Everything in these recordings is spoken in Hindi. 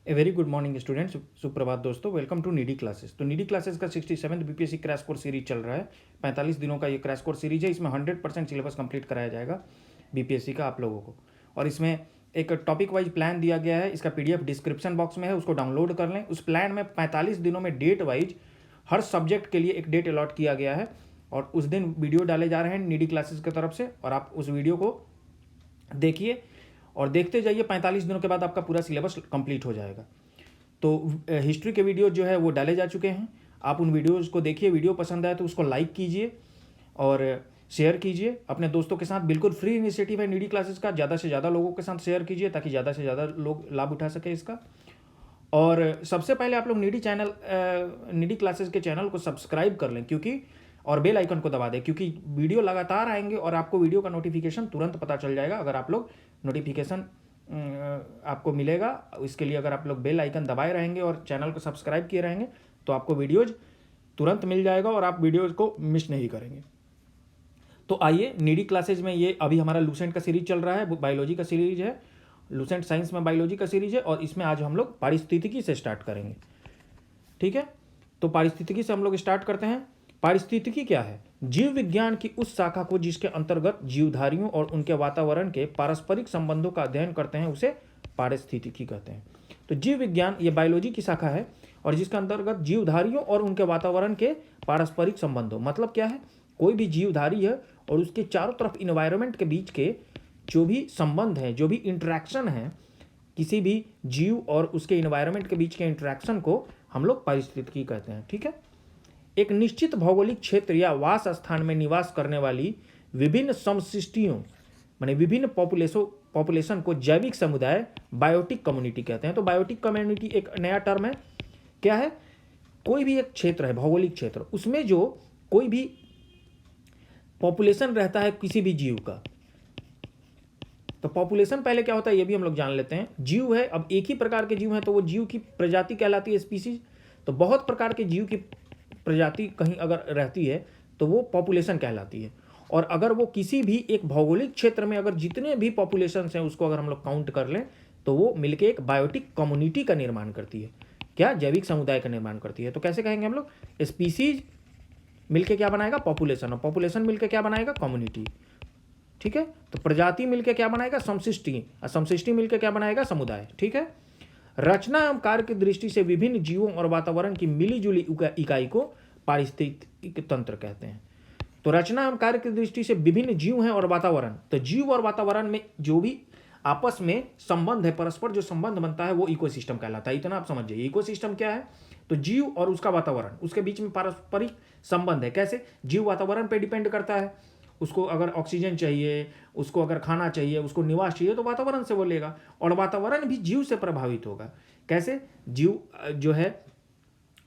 ए वेरी गुड मॉर्निंग स्टूडेंट्स, सुप्रभात दोस्तों। Welcome to Needy Classes. तो नीडी क्लासेस का 67th BPSC crash course series चल रहा है। 45 दिनों का ये क्रैश कोर्स सीरीज है। इसमें 100% सिलेबस कंप्लीट कराया जाएगा बीपीएससी का आप लोगों को। और इसमें एक टॉपिक वाइज प्लान दिया गया है। इसका पीडीएफ डिस्क्रिप्शन बॉक्स में है, उसको डाउनलोड कर लें। उस प्लान में 45 दिनों में डेट वाइज हर सब्जेक्ट के लिए एक डेट अलॉट किया गया है और उस दिन वीडियो डाले जा रहे हैं नीडी क्लासेस की तरफ से, और आप उस वीडियो को देखिए और देखते जाइए। 45 दिनों के बाद आपका पूरा सिलेबस कंप्लीट हो जाएगा। तो हिस्ट्री के वीडियो जो है वो डाले जा चुके हैं, आप उन वीडियोस को देखिए। वीडियो पसंद आए तो उसको लाइक कीजिए और शेयर कीजिए अपने दोस्तों के साथ। बिल्कुल फ्री इनिशिएटिव है नीडी क्लासेस का। ज़्यादा से ज़्यादा लोगों के साथ शेयर कीजिए ताकि ज़्यादा से ज़्यादा लोग लाभ उठा सके इसका। और सबसे पहले आप लोग नीडी क्लासेस के चैनल को सब्सक्राइब कर लें, क्योंकि और बेल आइकन को दबा दें, क्योंकि वीडियो लगातार आएंगे और आपको वीडियो का नोटिफिकेशन तुरंत पता चल जाएगा अगर आप लोग नोटिफिकेशन आपको मिलेगा। इसके लिए अगर आप लोग बेल आइकन दबाए रहेंगे और चैनल को सब्सक्राइब किए रहेंगे तो आपको वीडियोज तुरंत मिल जाएगा और आप वीडियोज को मिस नहीं करेंगे। तो आइए, नीडी क्लासेज में ये अभी हमारा लूसेंट का सीरीज चल रहा है, बायोलॉजी का सीरीज है। लूसेंट साइंस में बायोलॉजी का सीरीज है और इसमें आज हम लोग पारिस्थितिकी से स्टार्ट करेंगे। ठीक है, तो पारिस्थितिकी से हम लोग स्टार्ट करते हैं। पारिस्थितिकी क्या है? जीव विज्ञान की उस शाखा को जिसके अंतर्गत जीवधारियों और उनके वातावरण के पारस्परिक संबंधों का अध्ययन करते हैं उसे पारिस्थितिकी कहते हैं। तो जीव विज्ञान ये बायोलॉजी की शाखा है और जिसके अंतर्गत जीवधारियों और उनके वातावरण के पारस्परिक संबंधों, मतलब क्या है? कोई भी जीवधारी है और उसके चारों तरफ इन्वायरमेंट के बीच के जो भी संबंध है, जो भी इंटरेक्शन है, किसी भी जीव और उसके इन्वायरमेंट के बीच के इंटरेक्शन को हम लोग पारिस्थितिकी कहते हैं। ठीक है, एक निश्चित भौगोलिक क्षेत्र या वास स्थान में निवास करने वाली विभिन्न समशिष्टियों माने विभिन्न पॉपुलेशन को जैविक समुदाय बायोटिक कम्युनिटी कहते हैं। तो बायोटिक कम्युनिटी एक नया टर्म है। क्या है? कोई भी एक क्षेत्र है, भौगोलिक क्षेत्र, उसमें जो कोई भी पॉपुलेशन रहता है किसी भी जीव का। तो पॉपुलेशन पहले क्या होता है ये भी हम लोग जान लेते हैं। जीव है, अब एक ही प्रकार के जीव हैं तो वो जीव की प्रजाति कहलाती है, स्पीसीज। तो बहुत प्रकार के जीव की प्रजाति कहीं अगर रहती है तो वो पॉपुलेशन कहलाती है। और अगर वो किसी भी एक भौगोलिक क्षेत्र में अगर जितने भी पॉपुलेशन हैं उसको अगर हम लोग काउंट कर लें तो वो मिलके एक बायोटिक कम्युनिटी का निर्माण करती है। क्या? जैविक समुदाय का निर्माण करती है। तो कैसे कहेंगे हम लोग? स्पीसीज मिलके क्या बनाएगा? पॉपुलेशन। और पॉपुलेशन मिलके क्या बनाएगा? कम्युनिटी। ठीक है, तो प्रजाति मिलके क्या बनाएगा? समशिष्टि। और समशिष्टि मिलके क्या बनाएगा? समुदाय। ठीक है, रचना एवं कार्य की दृष्टि से विभिन्न जीवों और वातावरण की मिलीजुली इकाई को पारिस्थितिक तंत्र कहते हैं। तो रचना एवं कार्य की दृष्टि से विभिन्न जीव हैं और वातावरण, तो जीव और वातावरण में जो भी आपस में संबंध है, परस्पर जो संबंध बनता है वो इकोसिस्टम कहलाता है। इतना आप समझ जाइए। इकोसिस्टम क्या है? तो जीव और उसका वातावरण, उसके बीच में पारस्परिक संबंध है। कैसे? जीव वातावरण पर डिपेंड करता है। उसको अगर ऑक्सीजन चाहिए, उसको अगर खाना चाहिए, उसको निवास चाहिए तो वातावरण से वो लेगा, और वातावरण भी जीव से प्रभावित होगा। कैसे? जीव जो है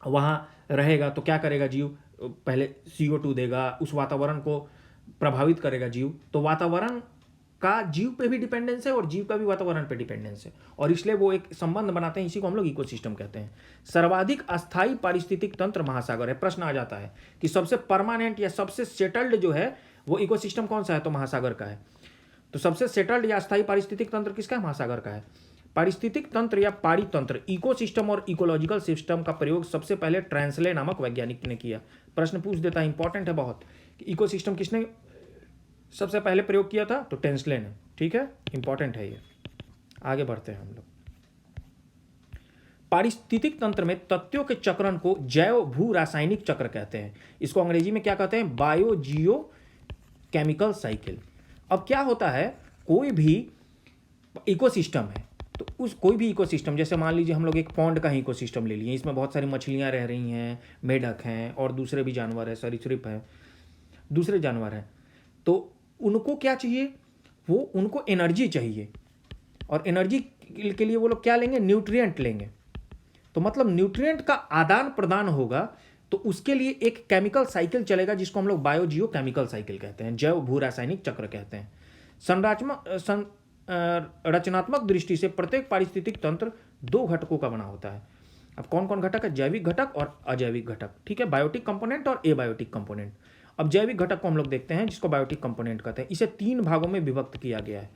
वहाँ रहेगा तो क्या करेगा? जीव पहले CO2 देगा, उस वातावरण को प्रभावित करेगा जीव। तो वातावरण का जीव पे भी डिपेंडेंस है और जीव का भी वातावरण पे डिपेंडेंस है, और इसलिए वो एक संबंध बनाते हैं। इसी को हम लोग इकोसिस्टम कहते हैं। सर्वाधिक अस्थायी पारिस्थितिक तंत्र महासागर है। प्रश्न आ जाता है कि सबसे परमानेंट या सबसे सेटल्ड जो है वो इकोसिस्टम कौन सा है? तो महासागर का है। तो सबसे सेटल्ड या अस्थायी पारिस्थितिक तंत्र किसका है? महासागर का है। पारिस्थितिक तंत्र या पारितंत्र, इकोसिस्टम और इकोलॉजिकल सिस्टम का प्रयोग सबसे पहले ट्रांसले नामक वैज्ञानिक ने किया। प्रश्न पूछ देता है, इंपॉर्टेंट है बहुत, कि इकोसिस्टम किसने सबसे पहले प्रयोग किया था? तो टेंसले ने। ठीक है, इंपॉर्टेंट है ये। आगे बढ़ते हैं हम लोग। पारिस्थितिक तंत्र में तत्वों के चक्रण को जैव भू रासायनिक चक्र कहते हैं। इसको अंग्रेजी में क्या कहते हैं? बायो जियो केमिकल साइकिल। अब क्या होता है, कोई भी इकोसिस्टम है तो उस कोई भी इकोसिस्टम, जैसे मान लीजिए हम लोग एक पॉन्ड का ही इकोसिस्टम ले लिए, इसमें बहुत सारी मछलियां रह रही हैं, मेढक हैं और दूसरे भी जानवर हैं, सरीसृप हैं, दूसरे जानवर हैं। तो उनको क्या चाहिए? वो उनको एनर्जी चाहिए, और एनर्जी के लिए वो लोग क्या लेंगे? न्यूट्रिएंट लेंगे। तो मतलब न्यूट्रिएंट का आदान प्रदान होगा तो उसके लिए एक केमिकल साइकिल चलेगा जिसको हम लोग बायोजियो केमिकल साइकिल कहते हैं, जैव भू रासायनिक चक्र कहते हैं। रचनात्मक दृष्टि से प्रत्येक पारिस्थितिक तंत्र दो घटकों का बना होता है। अब कौन कौन घटक है? जैविक घटक और अजैविक घटक। ठीक है, बायोटिक कंपोनेंट और एबायोटिक कंपोनेंट। अब जैविक घटक को हम लोग देखते हैं जिसको बायोटिक कंपोनेंट कहते हैं। इसे 3 भागों में विभक्त किया गया है।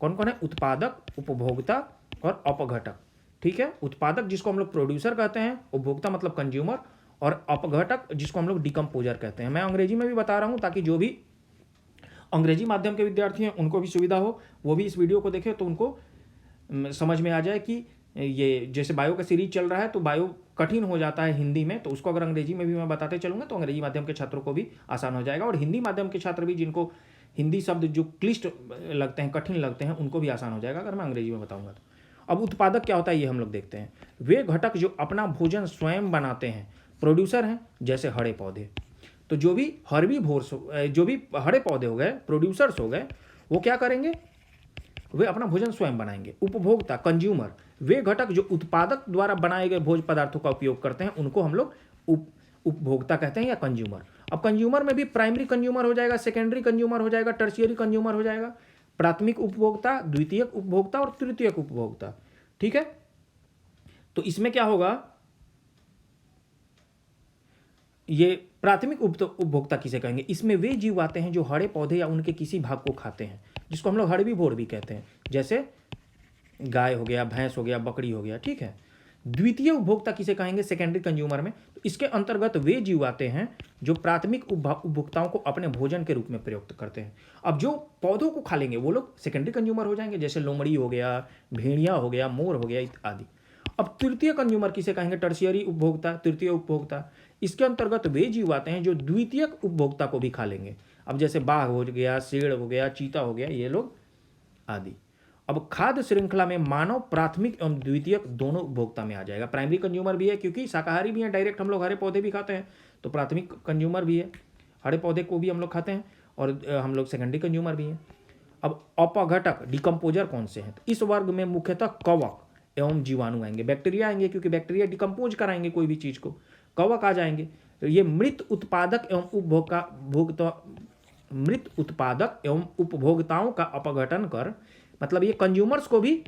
कौन कौन है? उत्पादक, उपभोक्ता और अपघटक। ठीक है। उत्पादक जिसको हम लोग प्रोड्यूसर कहते हैं, उपभोक्ता मतलब कंज्यूमर, और अपघटक जिसको हम लोग डिकम्पोजर कहते हैं। मैं अंग्रेजी में भी बता रहा हूँ ताकि जो भी अंग्रेजी माध्यम के विद्यार्थी हैं उनको भी सुविधा हो, वो भी इस वीडियो को देखें तो उनको समझ में आ जाए कि ये जैसे बायो का सीरीज चल रहा है तो बायो कठिन हो जाता है हिंदी में, तो उसको अगर अंग्रेजी में भी मैं बताते चलूँगा तो अंग्रेजी माध्यम के छात्रों को भी आसान हो जाएगा, और हिंदी माध्यम के छात्र भी जिनको हिंदी शब्द जो क्लिष्ट लगते हैं, कठिन लगते हैं, उनको भी आसान हो जाएगा अगर मैं अंग्रेजी में बताऊँगा तो। अब उत्पादक क्या होता है ये हम लोग देखते हैं। वे घटक जो अपना भोजन स्वयं बनाते हैं, प्रोड्यूसर हैं, जैसे हरे पौधे। तो जो भी हर्बीवोर्स, जो भी हरे पौधे हो गए, प्रोड्यूसर्स हो गए, वो क्या करेंगे, वे अपना भोजन स्वयं बनाएंगे। उपभोक्ता कंज्यूमर, वे घटक जो उत्पादक द्वारा बनाए गए भोज्य पदार्थों का उपयोग करते हैं उनको हम लोग उपभोक्ता कहते हैं या कंज्यूमर। अब कंज्यूमर में भी प्राइमरी कंज्यूमर हो जाएगा, सेकेंडरी कंज्यूमर हो जाएगा, टर्शियरी कंज्यूमर हो जाएगा, प्राथमिक उपभोक्ता, द्वितीयक उपभोक्ता और तृतीयक उपभोक्ता। ठीक है। तो इसमें क्या होगा, ये प्राथमिक उपभोक्ता किसे कहेंगे, इसमें वे जीव आते हैं जो हरे पौधे या उनके किसी भाग को खाते हैं, जिसको हम लोग हर्बीवोर भी कहते हैं, जैसे गाय हो गया, भैंस हो गया, बकरी हो गया। ठीक है। द्वितीय उपभोक्ता किसे कहेंगे, सेकेंडरी कंज्यूमर में, तो इसके अंतर्गत वे जीव आते हैं जो प्राथमिक उपभोक्ताओं को अपने भोजन के रूप में प्रयुक्त करते हैं। अब जो पौधों को खा लेंगे वो लोग सेकेंडरी कंज्यूमर हो जाएंगे, जैसे लोमड़ी हो गया, भेड़िया हो गया, मोर हो गया आदि। अब तृतीय कंज्यूमर किसे कहेंगे, टर्शियरी उपभोक्ता, तृतीय उपभोक्ता। इसके अंतर्गत वे जीव आते हैं जो द्वितीयक उपभोक्ता को भी खा लेंगे, अब जैसे बाघ हो गया, शेर हो गया, चीता हो गया, ये लोग आदि। अब खाद्य श्रृंखला में मानव प्राथमिक एवं द्वितीयक दोनों उपभोक्ता में आ जाएगा। प्राइमरी कंज्यूमर भी है क्योंकि शाकाहारी भी है, डायरेक्ट हम लोग हरे पौधे भी खाते हैं, तो प्राथमिक कंज्यूमर भी है, हरे पौधे को भी हम लोग खाते हैं, और हम लोग सेकेंडरी कंज्यूमर भी हैं। अब अपघटक डिकम्पोजर कौन से हैं, तो इस वर्ग में मुख्यतः कवक एवं जीवाणु आएंगे, बैक्टीरिया आएंगे क्योंकि बैक्टीरिया डिकम्पोज कराएंगे कोई भी चीज़ को, कवक आ जाएंगे। तो ये मृत उत्पादक एवं उपभोक्ताओं का अपघटन कर, मतलब ये कंज्यूमर्स को भी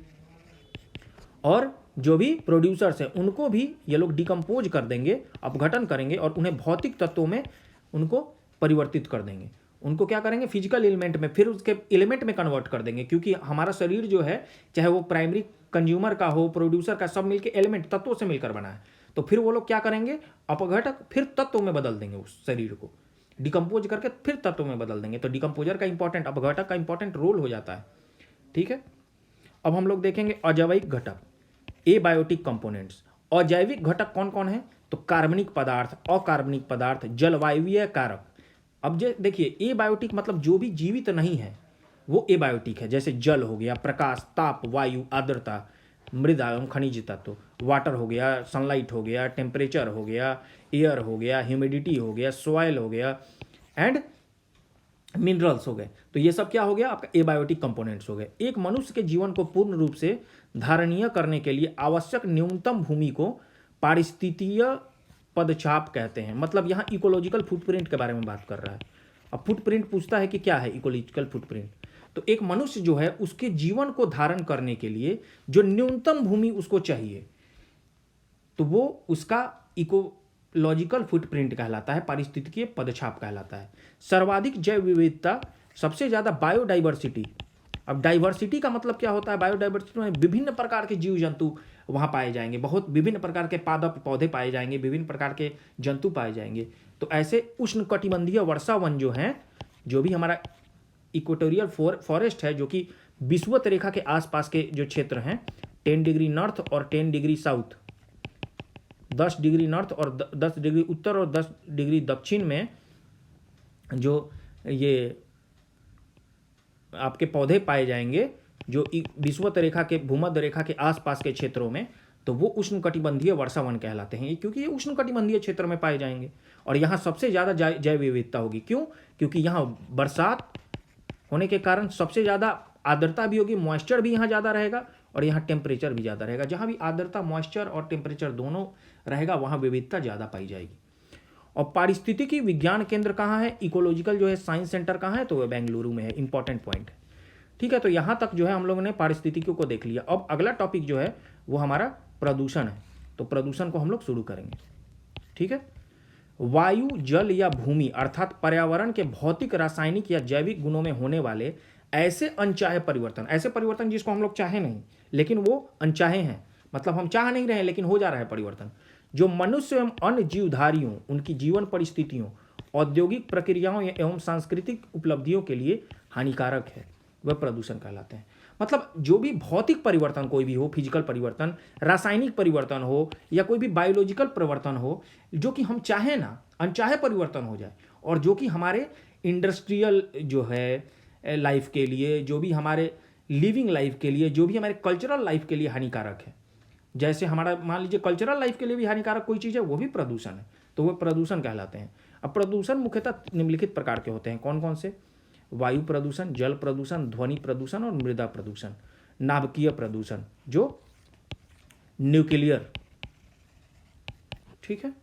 और जो भी प्रोड्यूसर्स हैं उनको भी ये लोग डिकम्पोज कर देंगे, अपघटन करेंगे, और उन्हें भौतिक तत्वों में उनको परिवर्तित कर देंगे। उनको क्या करेंगे, फिजिकल एलिमेंट में, फिर उसके एलिमेंट में कन्वर्ट कर देंगे, क्योंकि हमारा शरीर जो है चाहे वो प्राइमरी कंज्यूमर का हो, प्रोड्यूसर का, सब मिलकर एलिमेंट तत्वों से मिलकर बना है। तो फिर वो लोग क्या करेंगे, अपघटक फिर तत्वों में बदल देंगे, उस शरीर को डिकम्पोज करके फिर तत्वों में बदल देंगे। तो डिकम्पोजर का इंपॉर्टेंट, अपघटक का इंपॉर्टेंट रोल हो जाता है। ठीक है। अब हम लोग देखेंगे अजैविक घटक, एबायोटिक कंपोनेंट्स। अजैविक घटक कौन कौन है, तो कार्बनिक पदार्थ, अकार्बनिक पदार्थ, जलवायुवीय कारक। अब देखिए, एबायोटिक मतलब जो भी जीवित नहीं है वो एबायोटिक है, जैसे जल हो गया, प्रकाश, ताप, वायु, आर्द्रता, मृदा एवं खनिज तत्व, वाटर हो गया, सनलाइट हो गया, टेम्परेचर हो गया, एयर हो गया, ह्यूमिडिटी हो गया, सॉइल हो गया, एंड मिनरल्स हो गए। तो ये सब क्या हो गया, आपका एबायोटिक कंपोनेंट्स हो गए। एक मनुष्य के जीवन को पूर्ण रूप से धारणीय करने के लिए आवश्यक न्यूनतम भूमि को पारिस्थितिकीय पदचाप कहते हैं। मतलब यहाँ इकोलॉजिकल फुटप्रिंट के बारे में बात कर रहा है। अब फुटप्रिंट पूछता है कि क्या है इकोलॉजिकल फुटप्रिंट, तो एक मनुष्य जो है उसके जीवन को धारण करने के लिए जो न्यूनतम भूमि उसको चाहिए, तो वो उसका इकोलॉजिकल फुटप्रिंट कहलाता है, पारिस्थितिकीय पदछाप कहलाता है। सर्वाधिक जैव विविधता, सबसे ज़्यादा बायोडाइवर्सिटी। अब डाइवर्सिटी का मतलब क्या होता है, बायोडाइवर्सिटी में विभिन्न प्रकार के जीव जंतु वहाँ पाए जाएंगे, बहुत विभिन्न प्रकार के पादप पौधे पाए जाएंगे, विभिन्न प्रकार के जंतु पाए जाएंगे। तो ऐसे उष्णकटिबंधीय वर्षा वन जो हैं, जो भी हमारा इक्वेटोरियल फॉरेस्ट है, जो कि विषुवत रेखा के आसपास के जो क्षेत्र हैं, 10 डिग्री नॉर्थ और 10 डिग्री साउथ, 10 डिग्री नॉर्थ और 10 डिग्री उत्तर और 10 डिग्री दक्षिण में जो ये आपके पौधे पाए जाएंगे जो विषुवत रेखा के, भूमध्य रेखा के आसपास के क्षेत्रों में, तो वो उष्णकटिबंधीय वर्षा वन कहलाते हैं, क्योंकि ये उष्णकटिबंधीय क्षेत्र में पाए जाएंगे। और यहाँ सबसे ज़्यादा जैव विविधता होगी। क्यों? क्योंकि यहाँ बरसात होने के कारण सबसे ज़्यादा आर्द्रता भी होगी, मॉइस्चर भी यहाँ ज़्यादा रहेगा, और यहाँ टेम्परेचर भी ज़्यादा रहेगा। जहाँ भी आर्द्रता, मॉइस्चर और टेम्परेचर दोनों रहेगा वहाँ विविधता ज़्यादा पाई जाएगी। और पारिस्थितिकी विज्ञान केंद्र कहाँ है, इकोलॉजिकल जो है साइंस सेंटर कहाँ है, तो वह बेंगलुरु में है। इंपॉर्टेंट पॉइंट है। ठीक है। तो यहाँ तक जो है हम लोगों ने पारिस्थितिकी को देख लिया। अब अगला टॉपिक जो है वो हमारा प्रदूषण है। तो प्रदूषण को हम लोग शुरू करेंगे। ठीक है। वायु, जल या भूमि अर्थात पर्यावरण के भौतिक, रासायनिक या जैविक गुणों में होने वाले ऐसे अनचाहे परिवर्तन, ऐसे परिवर्तन जिसको हम लोग चाहे नहीं लेकिन वो अनचाहे हैं, मतलब हम चाह नहीं रहे हैं लेकिन हो जा रहा है परिवर्तन, जो मनुष्य एवं अन्य जीवधारियों, उनकी जीवन परिस्थितियों, औद्योगिक प्रक्रियाओं एवं सांस्कृतिक उपलब्धियों के लिए हानिकारक है, वह प्रदूषण कहलाते हैं। मतलब जो भी भौतिक परिवर्तन कोई भी हो, फिजिकल परिवर्तन, रासायनिक परिवर्तन हो या कोई भी बायोलॉजिकल परिवर्तन हो, जो कि हम चाहें ना, अनचाहे परिवर्तन हो जाए, और जो कि हमारे इंडस्ट्रियल जो है लाइफ के लिए, जो भी हमारे लिविंग लाइफ के लिए, जो भी हमारे कल्चरल लाइफ के लिए हानिकारक है, जैसे हमारा मान लीजिए कल्चरल लाइफ के लिए भी हानिकारक कोई चीज़ है, वो भी प्रदूषण है, तो वो प्रदूषण कहलाते हैं। अब प्रदूषण मुख्यतः निम्नलिखित प्रकार के होते हैं, कौन कौन से? वायु प्रदूषण, जल प्रदूषण, ध्वनि प्रदूषण और मृदा प्रदूषण। नाभिकीय प्रदूषण जो न्यूक्लियर, ठीक है,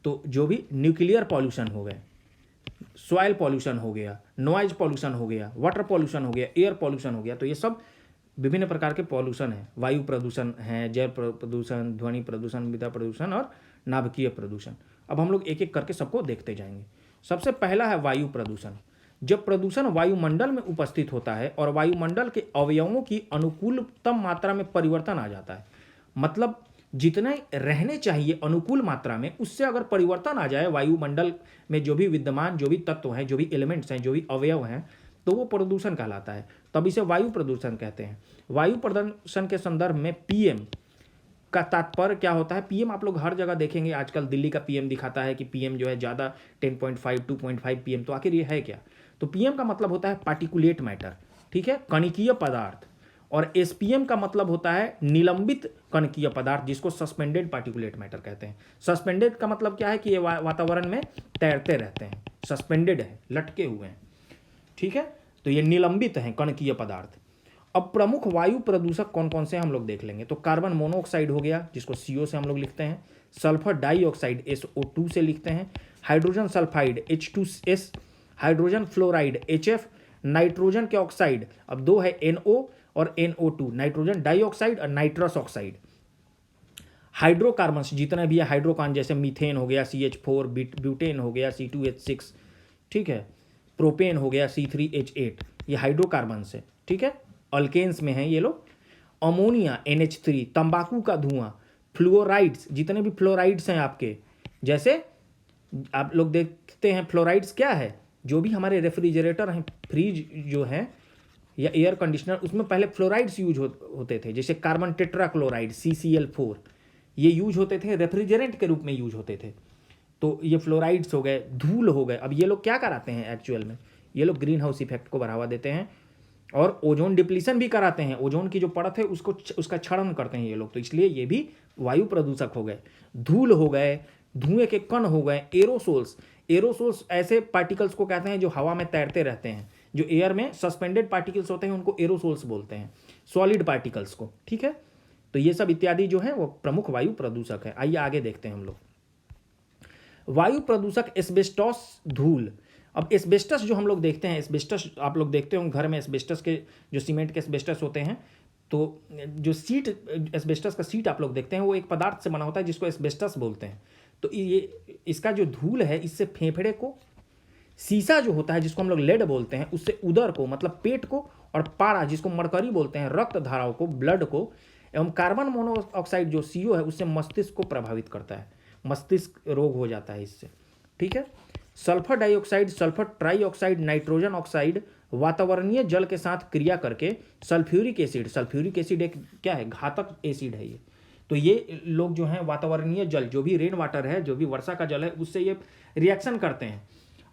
तो जो भी न्यूक्लियर पॉल्यूशन हो गए, सॉइल पॉल्यूशन हो गया, नॉइज पॉल्यूशन हो गया, वाटर पॉल्यूशन हो गया, एयर पॉल्यूशन हो गया, तो ये सब विभिन्न प्रकार के पॉल्यूशन है। वायु प्रदूषण है, जल प्रदूषण, ध्वनि प्रदूषण, मृदा प्रदूषण और नाभिकीय प्रदूषण। अब हम लोग एक एक करके सबको देखते जाएंगे। सबसे पहला है वायु प्रदूषण। जब प्रदूषण वायुमंडल में उपस्थित होता है और वायुमंडल के अवयवों की अनुकूलतम मात्रा में परिवर्तन आ जाता है, मतलब जितने रहने चाहिए अनुकूल मात्रा में, उससे अगर परिवर्तन आ जाए वायुमंडल में, जो भी विद्यमान, जो भी तत्व हैं, जो भी एलिमेंट्स हैं, जो भी अवयव हैं, तो वो प्रदूषण कहलाता है। तब इसे वायु प्रदूषण कहते हैं। वायु प्रदूषण के संदर्भ में पीएम का तात्पर्य क्या होता है? पीएम आप लोग हर जगह देखेंगे, आजकल दिल्ली का पीएम दिखाता है कि पीएम जो है ज़्यादा 10.5 2.5 पीएम, तो आखिर ये है क्या? तो पीएम का मतलब होता है पार्टिकुलेट मैटर, ठीक है, कणिकीय पदार्थ। और एसपीएम का मतलब होता है निलंबित कणकीय पदार्थ, जिसको सस्पेंडेड पार्टिकुलेट मैटर कहते हैं। सस्पेंडेड का मतलब क्या है कि ये वातावरण में तैरते रहते हैं, सस्पेंडेड है, लटके हुए हैं, ठीक है, तो ये निलंबित हैं कणकीय पदार्थ। अब प्रमुख वायु प्रदूषक कौन कौन से हम लोग देख लेंगे। तो कार्बन मोनोऑक्साइड हो गया, जिसको CO से हम लोग लिखते हैं। सल्फर डाइऑक्साइड SO2 से लिखते हैं। Hydrogen sulphide H2S, hydrogen fluoride HF, nitrogen के ऑक्साइड, अब दो है NO और NO2, नाइट्रोजन डाइऑक्साइड और नाइट्रस ऑक्साइड। हाइड्रोकार्बन्स जितने भी है हाइड्रोकार्बन, जैसे मीथेन हो गया CH4, ब्यूटेन हो गया C2H6, ठीक है, प्रोपेन हो गया C3H8, ये हाइड्रोकार्बन्स है, ठीक है, अल्केन्स में हैं ये लोग। अमोनिया NH3, तंबाकू का धुआं, फ्लोराइड्स, जितने भी फ्लोराइड्स हैं आपके, जैसे आप लोग देखते हैं फ्लोराइड्स क्या है, जो भी हमारे रेफ्रिजरेटर हैं, फ्रिज जो है या एयर कंडीशनर, उसमें पहले फ्लोराइड्स यूज होते थे, जैसे कार्बन टेट्राक्लोराइड CCl4, ये यूज होते थे, रेफ्रिजरेंट के रूप में यूज होते थे। तो ये फ्लोराइड्स हो गए, धूल हो गए। अब ये लोग क्या कराते हैं एक्चुअल में? ये लोग ग्रीन हाउस इफेक्ट को बढ़ावा देते हैं और ओजोन डिप्लीशन भी कराते हैं। ओजोन की जो परत है उसका क्षरण करते हैं ये लोग, तो इसलिए ये भी वायु प्रदूषक हो गए। धूल हो गए, धुएं के कण हो गए, एरोसोल्स। एरोसोल्स ऐसे पार्टिकल्स को कहते हैं जो हवा में तैरते रहते हैं, जो एयर में सस्पेंडेड पार्टिकल्स होते हैं, उनको एरोसोल्स बोलते हैं, सॉलिड पार्टिकल्स को, ठीक है। तो ये सब इत्यादि जो है वो प्रमुख वायु प्रदूषक है। आइए आगे देखते हैं हम लोग। वायु प्रदूषक एस्बेस्टॉस, धूल। अब एस्बेस्टस जो हम लोग देखते हैं, एस्बेस्टस आप लोग देखते हो घर में, एस्बेस्टस के जो सीमेंट के एस्बेस्टस होते हैं, तो जो सीट, एस्बेस्टस का सीट आप लोग देखते हैं, वो एक पदार्थ से बना होता है जिसको एस्बेस्टस बोलते हैं। तो ये इसका जो धूल है, इससे फेफड़े को, सीसा जो होता है जिसको हम लोग लेड बोलते हैं, उससे उदर को मतलब पेट को, और पारा जिसको मरकरी बोलते हैं रक्त धाराओं को, ब्लड को, एवं कार्बन मोनोऑक्साइड जो CO है उससे मस्तिष्क को प्रभावित करता है, मस्तिष्क रोग हो जाता है इससे, ठीक है। Sulphur dioxide, sulphur trioxide, nitrogen oxide वातावरणीय जल के साथ क्रिया करके सल्फ्यूरिक एसिड, सल्फ्यूरिक एसिड एक क्या है, घातक एसिड है ये। तो ये लोग जो हैं वातावरणीय जल, जो भी रेन वाटर है, जो भी वर्षा का जल है, उससे ये रिएक्शन करते हैं,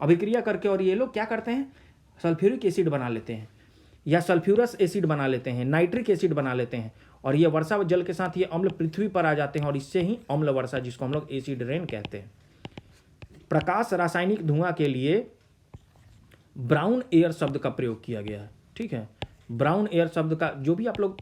अभिक्रिया करके, और ये लोग क्या करते हैं, सल्फ्यूरिक एसिड बना लेते हैं, या सल्फ्यूरस एसिड बना लेते हैं, नाइट्रिक एसिड बना लेते हैं, और ये वर्षा जल के साथ ये अम्ल पृथ्वी पर आ जाते हैं, और इससे ही अम्ल वर्षा, जिसको हम लोग एसिड रेन कहते हैं। प्रकाश रासायनिक धुआं के लिए ब्राउन एयर शब्द का प्रयोग किया गया है, ठीक है। ब्राउन एयर शब्द का जो भी आप लोग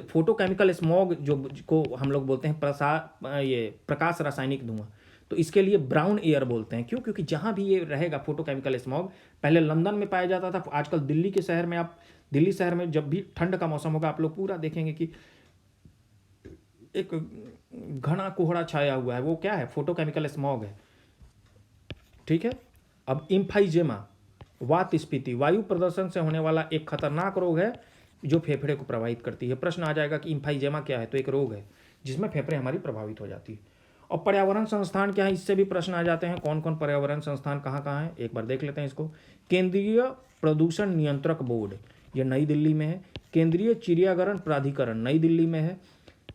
फोटोकेमिकल स्मॉग जो को हम लोग बोलते हैं, ये प्रकाश रासायनिक धुआं, तो इसके लिए ब्राउन एयर बोलते हैं। क्यों? क्योंकि जहाँ भी ये रहेगा फोटोकेमिकल स्मॉग, पहले लंदन में पाया जाता था, आजकल दिल्ली के शहर में, आप दिल्ली शहर में जब भी ठंड का मौसम होगा, आप लोग पूरा देखेंगे कि एक घना कोहरा छाया हुआ है, वो क्या है, फोटोकेमिकल स्मॉग है, ठीक है। अब इम्फाइजेमा, वात स्फीति, वायु प्रदूषण से होने वाला एक खतरनाक रोग है जो फेफड़े को प्रभावित करती है। प्रश्न आ जाएगा कि इम्फाइजेमा क्या है, तो एक रोग है जिसमें फेफड़े हमारी प्रभावित हो जाती है। और पर्यावरण संस्थान क्या है, इससे भी प्रश्न आ जाते हैं। कौन कौन पर्यावरण संस्थान कहाँ कहाँ है, एक बार देख लेते हैं इसको। केंद्रीय प्रदूषण नियंत्रक बोर्ड, ये नई दिल्ली में है। केंद्रीय चिड़ियाघर प्राधिकरण नई दिल्ली में है।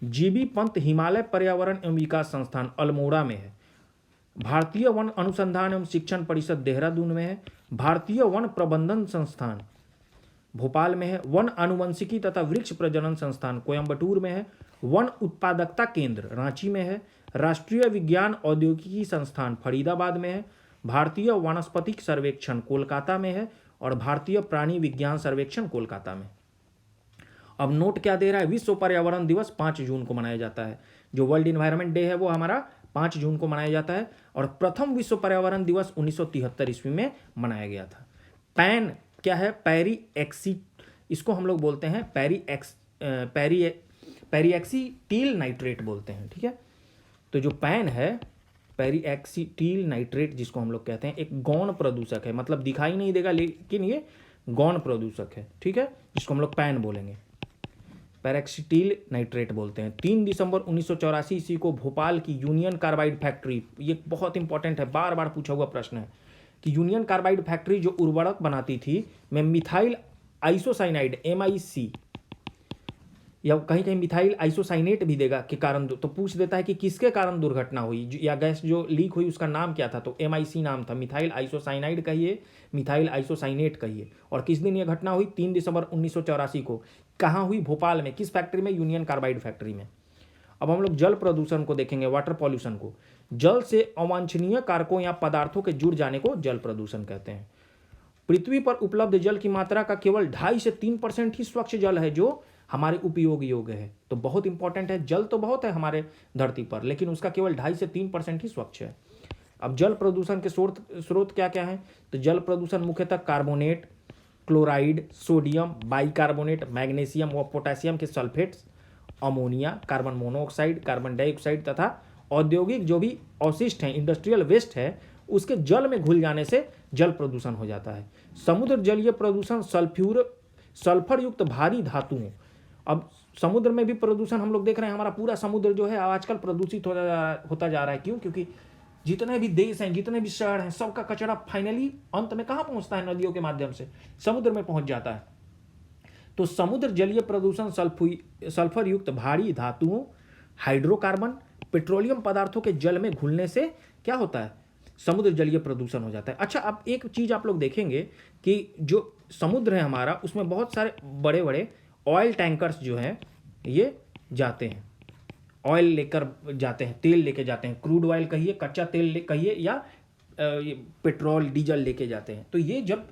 जीबी पंत हिमालय पर्यावरण एवं विकास संस्थान अल्मोड़ा में है। भारतीय वन अनुसंधान एवं शिक्षण परिषद देहरादून में है। भारतीय वन प्रबंधन संस्थान भोपाल में है। वन आनुवंशिकी तथा वृक्ष प्रजनन संस्थान कोयम्बटूर में है। वन उत्पादकता केंद्र रांची में है। राष्ट्रीय विज्ञान औद्योगिकी संस्थान फरीदाबाद में है। भारतीय वनस्पतिक सर्वेक्षण कोलकाता में है। और भारतीय प्राणी विज्ञान सर्वेक्षण कोलकाता में। अब नोट क्या दे रहा है, विश्व पर्यावरण दिवस 5 जून को मनाया जाता है। जो वर्ल्ड इन्वायरमेंट डे है वो हमारा 5 जून को मनाया जाता है। और प्रथम विश्व पर्यावरण दिवस 1973 ईस्वी में मनाया गया था। पैन क्या है, इसको हम लोग बोलते हैं पेरीएक्सीटिल नाइट्रेट बोलते हैं, ठीक है। तो जो पैन है पेरीएक्सीटिल नाइट्रेट जिसको हम लोग कहते हैं, एक गौण प्रदूषक है, मतलब दिखाई नहीं देगा लेकिन ये गौण प्रदूषक है, ठीक है, जिसको हम लोग पैन बोलेंगे, पेरॉक्सीटिल नाइट्रेट बोलते हैं। 3 दिसंबर 1984 ईस्वी को भोपाल की यूनियन कार्बाइड फैक्ट्री, ये बहुत इंपॉर्टेंट है, बार बार पूछा हुआ प्रश्न है कि यूनियन कार्बाइड फैक्ट्री जो उर्वरक बनाती थी में मिथाइल आइसोसाइनाइड MIC या कहीं कहीं मिथाइल आइसोसाइनेट भी देगा के कारण, तो पूछ देता है कि किसके कारण दुर्घटना हुई या गैस जो लीक हुई उसका नाम क्या था, तो MIC नाम था, मिथाइल आइसोसाइनाइड कहिए, मिथाइल आइसोसाइनेट कहिए। और किस दिन ये घटना हुई, 3 दिसंबर 1984 को। कहाँ हुई, भोपाल में। किस फैक्ट्री में, यूनियन कार्बाइड फैक्ट्री में। अब हम लोग जल प्रदूषण को देखेंगे, वाटर पॉल्यूशन को। जल से अवांछनीय कारकों या पदार्थों के जुड़ जाने को जल प्रदूषण कहते हैं। पृथ्वी पर उपलब्ध जल की मात्रा का केवल 2.5 से 3% ही स्वच्छ जल है जो हमारे उपयोग योग्य है। तो बहुत इंपॉर्टेंट है, जल तो बहुत है हमारे धरती पर, लेकिन उसका केवल 2.5 से 3% ही स्वच्छ है। अब जल प्रदूषण के स्रोत क्या क्या हैं, तो जल प्रदूषण मुख्यतः carbonate, chloride, sodium bicarbonate, magnesium व पोटेशियम के sulphates, ammonia, carbon monoxide, carbon dioxide तथा औद्योगिक जो भी अवशिष्ट हैं, इंडस्ट्रियल वेस्ट है, उसके जल में घुल जाने से जल प्रदूषण हो जाता है। समुद्र जलीय प्रदूषण सल्फर युक्त भारी धातुओं। अब समुद्र में भी प्रदूषण हम लोग देख रहे हैं, हमारा पूरा समुद्र जो है आजकल प्रदूषित होता जा रहा है। क्यों? क्योंकि जितने भी देश हैं, जितने भी शहर हैं, सबका कचरा फाइनली अंत में कहाँ पहुँचता है, नदियों के माध्यम से समुद्र में पहुँच जाता है। तो समुद्र जलीय प्रदूषण सल्फर युक्त भारी धातुओं, हाइड्रोकार्बन, पेट्रोलियम पदार्थों के जल में घुलने से क्या होता है, समुद्र जलीय प्रदूषण हो जाता है। अच्छा, अब एक चीज़ आप लोग देखेंगे कि जो समुद्र है हमारा, उसमें बहुत सारे बड़े बड़े ऑयल टैंकर्स जो हैं ये जाते हैं, ऑयल लेकर जाते हैं, तेल लेके जाते हैं, क्रूड ऑयल कहिए, कच्चा तेल कहिए, या पेट्रोल डीजल लेके जाते हैं। तो ये जब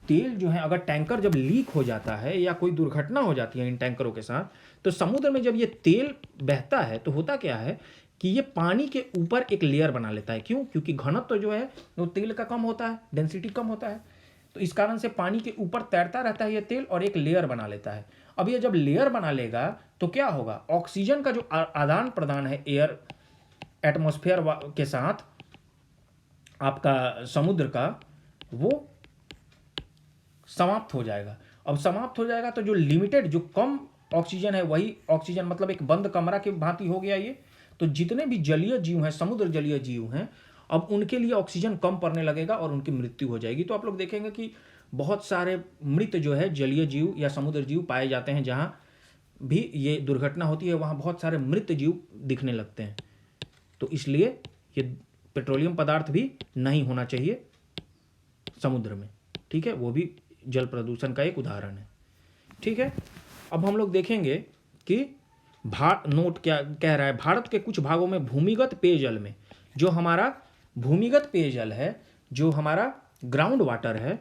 तेल जो है, अगर टैंकर जब लीक हो जाता है या कोई दुर्घटना हो जाती है इन टैंकरों के साथ, तो समुद्र में जब ये तेल बहता है तो होता क्या है कि ये पानी के ऊपर एक लेयर बना लेता है। क्यों? क्योंकि घनत्व तो जो है वो तेल का कम होता है, डेंसिटी कम होता है, तो इस कारण से पानी के ऊपर तैरता रहता है ये तेल और एक लेयर बना लेता है। अब ये जब लेयर बना लेगा तो क्या होगा, ऑक्सीजन का जो आदान प्रदान है एयर एटमॉस्फेयर के साथ आपका समुद्र का, वो समाप्त हो जाएगा। अब समाप्त हो जाएगा तो जो लिमिटेड, जो कम ऑक्सीजन है, वही ऑक्सीजन मतलब एक बंद कमरा के भांति हो गया ये। तो जितने भी जलीय जीव हैं, समुद्र जलीय जीव हैं, अब उनके लिए ऑक्सीजन कम पड़ने लगेगा और उनकी मृत्यु हो जाएगी। तो आप लोग देखेंगे कि बहुत सारे मृत जो है जलीय जीव या समुद्र जीव पाए जाते हैं। जहाँ भी ये दुर्घटना होती है वहाँ बहुत सारे मृत जीव दिखने लगते हैं। तो इसलिए ये पेट्रोलियम पदार्थ भी नहीं होना चाहिए समुद्र में, ठीक है, वो भी जल प्रदूषण का एक उदाहरण है, ठीक है। अब हम लोग देखेंगे कि नोट क्या कह रहा है, भारत के कुछ भागों में भूमिगत पेयजल में, जो हमारा भूमिगत पेयजल है, जो हमारा ग्राउंड वाटर है,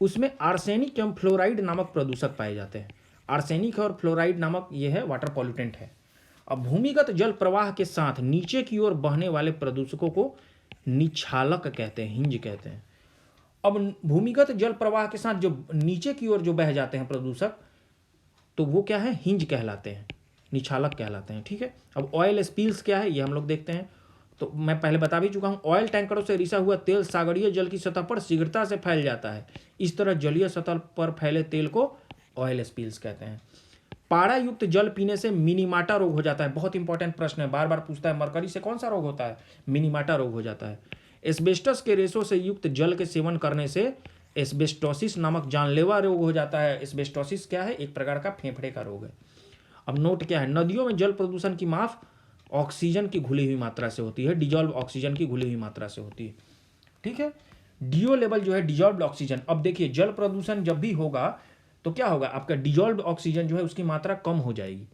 उसमें आर्सेनिक एवं फ्लोराइड नामक प्रदूषक पाए जाते हैं। आर्सेनिक और फ्लोराइड नामक ये है वाटर पॉल्यूटेंट है। अब भूमिगत जल प्रवाह के साथ नीचे की ओर बहने वाले प्रदूषकों को निछालक कहते हैं, हिंज कहते हैं। अब भूमिगत जल प्रवाह के साथ जो नीचे की ओर जो बह जाते हैं प्रदूषक, तो वो क्या है, हिंज कहलाते हैं, निछालक कहलाते हैं, ठीक है। अब ऑयल स्पिल्स क्या है ये हम लोग देखते हैं। तो मैं पहले बता भी चुका हूँ, ऑयल टैंकरों से रिसा हुआ तेल सागरीय जल की सतह पर शीघ्रता से फैल जाता है। इस तरह जलीय सतह पर फैले तेल को ऑयल स्पिल्स कहते हैं। पारा युक्त जल पीने से मिनीमाटा रोग हो जाता है। बहुत इंपॉर्टेंट प्रश्न है, बार बार पूछता है, मरकरी से कौन सा रोग होता है? मिनीमाटा रोग हो जाता है। एस्बेस्टस के रेशों से युक्त जल के सेवन करने से एस्बेस्टोसिस नामक जानलेवा रोग हो जाता है। एस्बेस्टोसिस क्या है? एक प्रकार का फेफड़े का रोग है। अब नोट क्या है, नदियों में जल प्रदूषण की माप ऑक्सीजन की घुली हुई मात्रा से होती है, डिजॉल्व ऑक्सीजन की घुली हुई मात्रा से होती है। ठीक है, डीओ लेवल जो है डिजॉल्व ऑक्सीजन। अब देखिए, जल प्रदूषण जब भी होगा तो क्या होगा, आपका डिजॉल्व ऑक्सीजन जो है उसकी मात्रा कम हो जाएगी।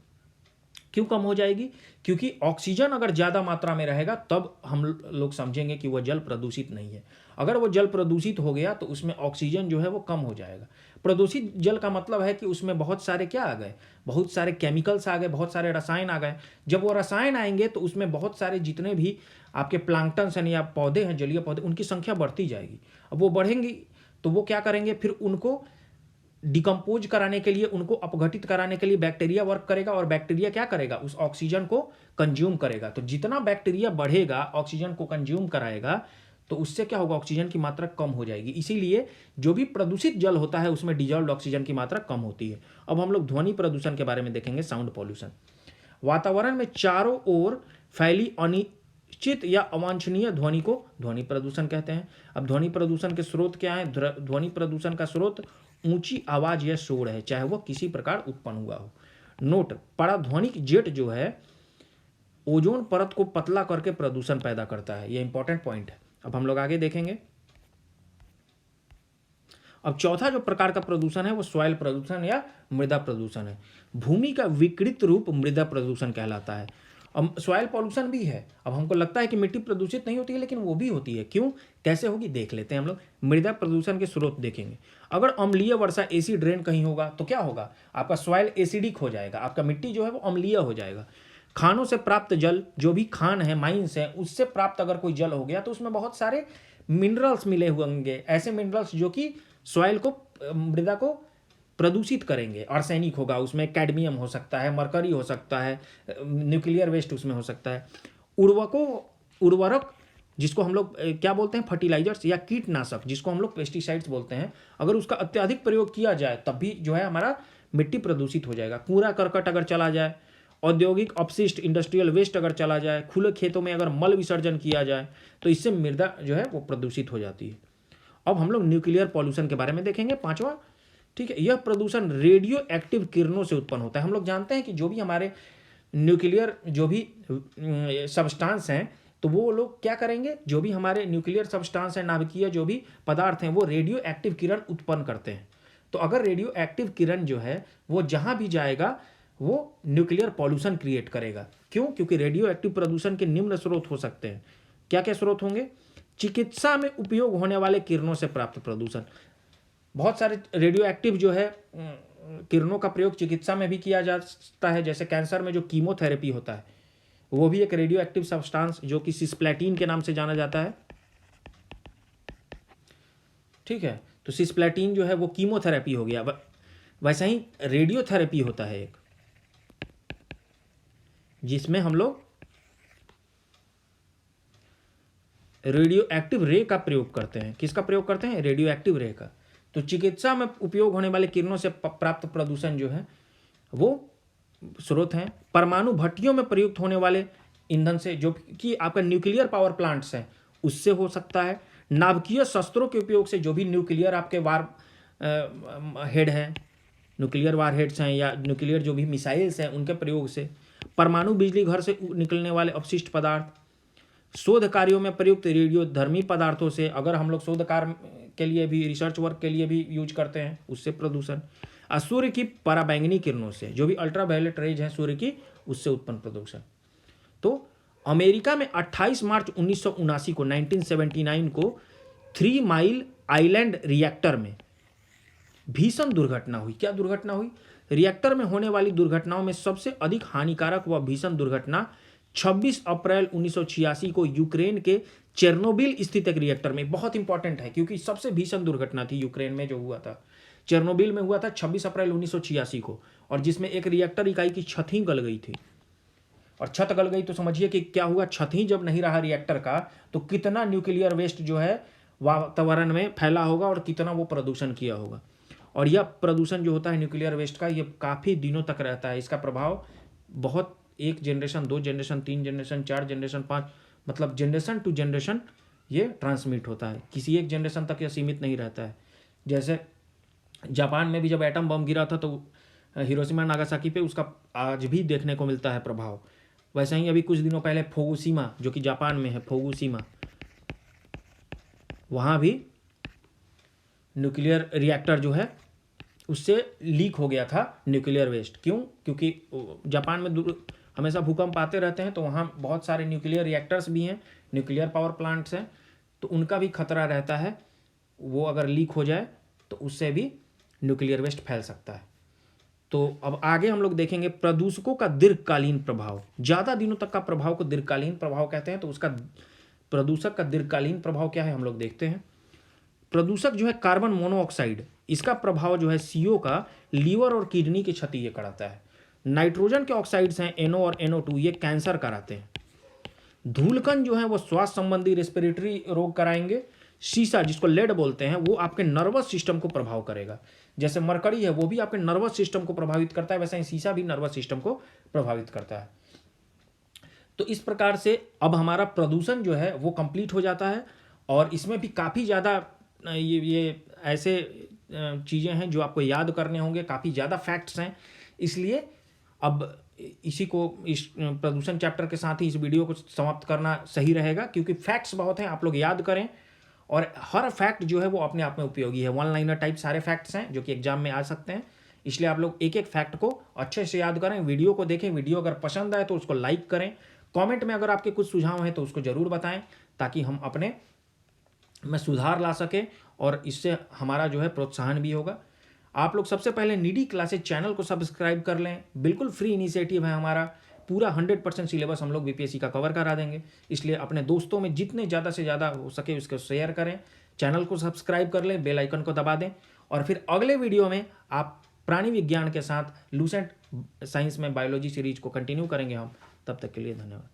क्यों कम हो जाएगी? क्योंकि ऑक्सीजन अगर ज़्यादा मात्रा में रहेगा तब हम लोग समझेंगे कि वह जल प्रदूषित नहीं है। अगर वो जल प्रदूषित हो गया तो उसमें ऑक्सीजन जो है वो कम हो जाएगा। प्रदूषित जल का मतलब है कि उसमें बहुत सारे क्या आ गए, बहुत सारे केमिकल्स आ गए, बहुत सारे रसायन आ गए। जब वो रसायन आएंगे तो उसमें बहुत सारे जितने भी आपके प्लांक्टन्स हैं या पौधे हैं, जलीय पौधे, उनकी संख्या बढ़ती जाएगी। अब वो बढ़ेंगी तो वो क्या करेंगे, फिर उनको डिकम्पोज कराने के लिए, उनको अपघटित कराने के लिए बैक्टीरिया वर्क करेगा, और बैक्टीरिया क्या करेगा, उस ऑक्सीजन को कंज्यूम करेगा। तो जितना बैक्टीरिया बढ़ेगा, ऑक्सीजन को कंज्यूम कराएगा, तो उससे क्या होगा, ऑक्सीजन की मात्रा कम हो जाएगी। इसीलिए जो भी प्रदूषित जल होता है उसमें डिजॉल्व्ड ऑक्सीजन की मात्रा कम होती है। अब हम लोग ध्वनि प्रदूषण के बारे में देखेंगे, साउंड पॉल्यूशन। वातावरण में चारों ओर फैली अनिश्चित या अवांछनीय ध्वनि को ध्वनि प्रदूषण कहते हैं। अब ध्वनि प्रदूषण के स्रोत क्या है? ध्वनि प्रदूषण का स्रोत ऊंची आवाज या शोर है, चाहे वह किसी प्रकार उत्पन्न हुआ हो। नोट, पराध्वनिक जेट जो है ओजोन परत को पतला करके प्रदूषण पैदा करता है। यह इंपॉर्टेंट पॉइंट है। अब हम लोग आगे देखेंगे। अब चौथा जो प्रकार का प्रदूषण है वो सॉइल प्रदूषण या मृदा प्रदूषण है। भूमि का विकृत रूप मृदा प्रदूषण कहलाता है। अब सॉइल पॉल्यूशन भी है। अब हमको लगता है कि मिट्टी प्रदूषित नहीं होती है, लेकिन वो भी होती है। क्यों, कैसे होगी, देख लेते हैं हम लोग। मृदा प्रदूषण के स्रोत देखेंगे। अगर अम्लीय वर्षा, एसिड रेन कहीं होगा तो क्या होगा, आपका सॉइल एसिडिक हो जाएगा, आपका मिट्टी जो है वो अम्लीय हो जाएगा। खानों से प्राप्त जल, जो भी खान है, माइंस है, उससे प्राप्त अगर कोई जल हो गया तो उसमें बहुत सारे मिनरल्स मिले हुए होंगे, ऐसे मिनरल्स जो कि सॉइल को, मृदा को प्रदूषित करेंगे। आर्सेनिक होगा उसमें, कैडमियम हो सकता है, मरकरी हो सकता है, न्यूक्लियर वेस्ट उसमें हो सकता है। उर्वरक जिसको हम लोग क्या बोलते हैं, फर्टिलाइजर्स या कीटनाशक जिसको हम लोग पेस्टिसाइड्स बोलते हैं, अगर उसका अत्यधिक प्रयोग किया जाए तब भी जो है हमारा मिट्टी प्रदूषित हो जाएगा। कूड़ा करकट अगर चला जाए, औद्योगिक अपशिष्ट, इंडस्ट्रियल वेस्ट अगर चला जाए, खुले खेतों में अगर मल विसर्जन किया जाए तो इससे मृदा जो है वो प्रदूषित हो जाती है। अब हम लोग न्यूक्लियर पॉल्यूशन के बारे में देखेंगे, पांचवा। ठीक है, यह प्रदूषण रेडियो एक्टिव किरणों से उत्पन्न होता है। हम लोग जानते हैं कि जो भी हमारे न्यूक्लियर जो भी सब्सटेंस हैं, तो वो लोग क्या करेंगे, जो भी हमारे न्यूक्लियर सब्सटेंस हैं, नाभिकीय जो भी पदार्थ हैं, वो रेडियो एक्टिव किरण उत्पन्न करते हैं। तो अगर रेडियो एक्टिव किरण जो है वो जहाँ भी जाएगा वो न्यूक्लियर पॉल्यूशन क्रिएट करेगा। क्यों? क्योंकि रेडियो एक्टिव प्रदूषण के निम्न स्रोत हो सकते हैं। क्या क्या स्रोत होंगे? चिकित्सा में उपयोग होने वाले किरणों से प्राप्त प्रदूषण। बहुत सारे रेडियो एक्टिव जो है किरणों का प्रयोग चिकित्सा में भी किया जाता है। जैसे कैंसर में जो कीमोथेरेपी होता है वो भी एक रेडियो एक्टिव सब्सटेंस जो कि सिस्प्लैटिन के नाम से जाना जाता है। ठीक है, तो सिस्प्लैटिन जो है वो कीमोथेरेपी हो गया। वैसा ही रेडियोथेरेपी होता है एक, जिसमें हम लोग रेडियो एक्टिव रे का प्रयोग करते हैं। किसका प्रयोग करते हैं? रेडियो एक्टिव रे का। तो चिकित्सा में उपयोग होने वाले किरणों से प्राप्त प्रदूषण जो है वो स्रोत हैं। परमाणु भट्टियों में प्रयुक्त होने वाले ईंधन से, जो कि आपका न्यूक्लियर पावर प्लांट्स हैं, उससे हो सकता है। नाभिकीय शस्त्रों के उपयोग से, जो भी न्यूक्लियर आपके वार हेड हैं, न्यूक्लियर वार हेड्स हैं, या न्यूक्लियर जो भी मिसाइल्स हैं, उनके प्रयोग से। परमाणु बिजली घर से निकलने वाले अपशिष्ट पदार्थ, शोध कार्यों में प्रयुक्त रेडियोधर्मी पदार्थों से, अगर हम लोग शोध कार्य के लिए भी, रिसर्च वर्क के लिए भी यूज करते हैं, उससे प्रदूषण। सूर्य की पराबैंगनी किरणों से, जो भी अल्ट्रावायलेट रेज हैं सूर्य की, उससे उत्पन्न प्रदूषण। तो अमेरिका में 28 मार्च 1979 को 1979 को 3 माइल आइलैंड रिएक्टर में भीषण दुर्घटना हुई। क्या दुर्घटना हुई? रिएक्टर में होने वाली दुर्घटनाओं में सबसे अधिक हानिकारक व भीषण दुर्घटना 26 अप्रैल 1986 को यूक्रेन के चेर्नोबिल स्थित एक रिएक्टर में। बहुत इंपॉर्टेंट है क्योंकि सबसे भीषण दुर्घटना थी यूक्रेन में जो हुआ था, चेर्नोबिल में हुआ था 26 अप्रैल 1986 को, और जिसमें एक रिएक्टर इकाई की छत ही गल गई थी। और छत गल गई तो समझिए कि क्या हुआ, छत ही जब नहीं रहा रिएक्टर का तो कितना न्यूक्लियर वेस्ट जो है वातावरण में फैला होगा और कितना वो प्रदूषण किया होगा। और यह प्रदूषण जो होता है न्यूक्लियर वेस्ट का, ये काफ़ी दिनों तक रहता है। इसका प्रभाव बहुत, 1 जनरेशन, 2 जनरेशन, 3 जनरेशन, 4 जनरेशन, 5, मतलब जनरेशन टू जनरेशन ये ट्रांसमिट होता है। किसी एक जनरेशन तक यह सीमित नहीं रहता है। जैसे जापान में भी जब एटम बम गिरा था तो हिरोशिमा नागासाकी पे उसका आज भी देखने को मिलता है प्रभाव। वैसे ही अभी कुछ दिनों पहले फुकुशिमा, जो कि जापान में है, फुकुशिमा, वहाँ भी न्यूक्लियर रिएक्टर जो है उससे लीक हो गया था न्यूक्लियर वेस्ट। क्यों? क्योंकि जापान में हमेशा भूकंप आते रहते हैं, तो वहाँ बहुत सारे न्यूक्लियर रिएक्टर्स भी हैं, न्यूक्लियर पावर प्लांट्स हैं, तो उनका भी खतरा रहता है। वो अगर लीक हो जाए तो उससे भी न्यूक्लियर वेस्ट फैल सकता है। तो अब आगे हम लोग देखेंगे प्रदूषकों का दीर्घकालीन प्रभाव। ज़्यादा दिनों तक का प्रभाव को दीर्घकालीन प्रभाव कहते हैं। तो उसका प्रदूषक का दीर्घकालीन प्रभाव क्या है हम लोग देखते हैं। प्रदूषक जो है कार्बन मोनोऑक्साइड, इसका प्रभाव जो है CO का लीवर और किडनी की क्षति ये कराता है। नाइट्रोजन के ऑक्साइड्स हैं NO और NO2, ये कैंसर कराते हैं। धूलकण जो है वो श्वास संबंधी रेस्पिरेटरी रोग कराएंगे। शीशा, जिसको लेड बोलते हैं, वो आपके नर्वस सिस्टम को प्रभाव करेगा। जैसे मरकरी है वो भी आपके नर्वस सिस्टम को प्रभावित करता है, वैसे ही शीशा भी नर्वस सिस्टम को प्रभावित करता है। तो इस प्रकार से अब हमारा प्रदूषण जो है वो कंप्लीट हो जाता है। और इसमें भी काफ़ी ज़्यादा ये ऐसे चीज़ें हैं जो आपको याद करने होंगे, काफ़ी ज़्यादा फैक्ट्स हैं। इसलिए अब इसी को, इस प्रदूषण चैप्टर के साथ ही इस वीडियो को समाप्त करना सही रहेगा, क्योंकि फैक्ट्स बहुत हैं, आप लोग याद करें। और हर फैक्ट जो है वो अपने आप में उपयोगी है। 1 लाइनर टाइप सारे फैक्ट्स हैं जो कि एग्जाम में आ सकते हैं। इसलिए आप लोग एक एक फैक्ट को अच्छे से याद करें, वीडियो को देखें। वीडियो अगर पसंद आए तो उसको लाइक करें। कमेंट में अगर आपके कुछ सुझाव हैं तो उसको ज़रूर बताएं, ताकि हम अपने में सुधार ला सकें और इससे हमारा जो है प्रोत्साहन भी होगा। आप लोग सबसे पहले नीडी क्लासेज चैनल को सब्सक्राइब कर लें। बिल्कुल फ्री इनिशिएटिव है हमारा। पूरा 100% सिलेबस हम लोग BPSC का कवर करा देंगे। इसलिए अपने दोस्तों में जितने ज़्यादा से ज़्यादा हो सके उसको शेयर करें, चैनल को सब्सक्राइब कर लें, बेल आइकन को दबा दें। और फिर अगले वीडियो में आप प्राणी विज्ञान के साथ लूसेंट साइंस में बायोलॉजी सीरीज को कंटिन्यू करेंगे हम। तब तक के लिए धन्यवाद।